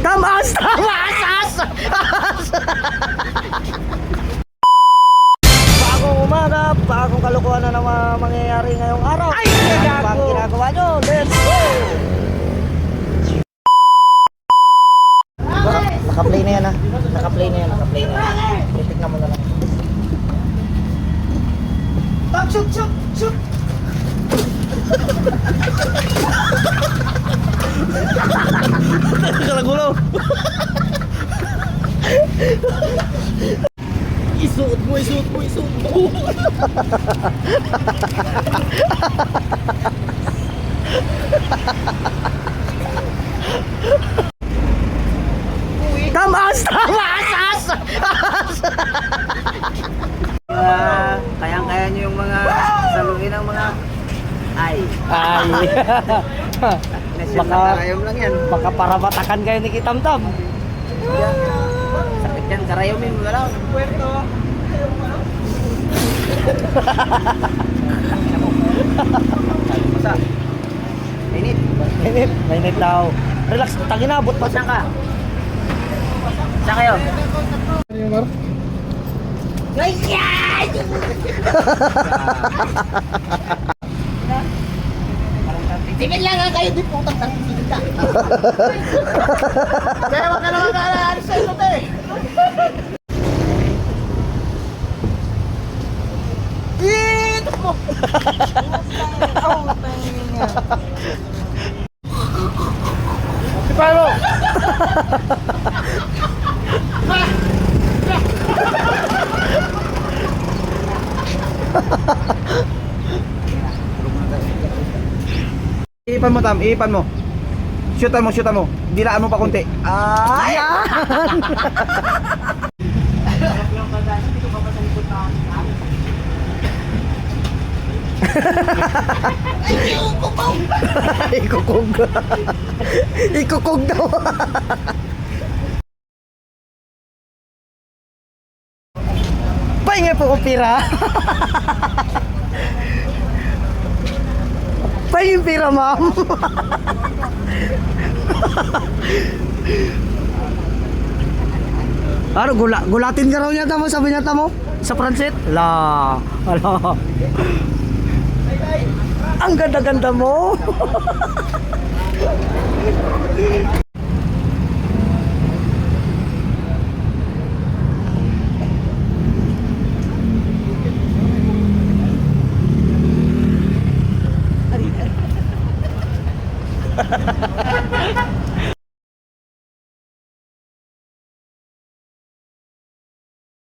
Tamas! Tamas! Bagong umaga, bagong kalokohan na naman mangyayari ngayong araw. Ay, ang ginagawa nyo, let's go! Naka-play na yan ha. Naka-play na yan, naka-play na yan. Titignan mo na lang. Shoot, shoot, shoot! Kalagulo! Isuot mo, isuot mo, isuot mo! Tamas! Tamas! Kayang-kaya nyo yung mga saluhin ng mga ay. Karayom lang yan. Baka para matakan kayo ni Kitamtam. Sakit yan, karayomin mo na lang. Puerto. Masa? Mainit. Mainit. Mainit daw. Relax, tanginabot pa. Saan ka? Saan kayo? Ganyan! Tingin lang nga kayo, di putang tangin ka. Kaya wag ka naman ka-alis sa ito, te. Dito mo! Si Paolo! Ipan mo Tam, ipan mo. Shootan mo, shootan mo. Dilaan mo pa konti. Ayan! Ikukog. Ikukog daw. Pahinga po ko pira. Pahinga pira, ma'am. Ano, gulatin ka raw niya mo, sabi niya mo sa Pransit? La, ala. Ang ganda-ganda mo.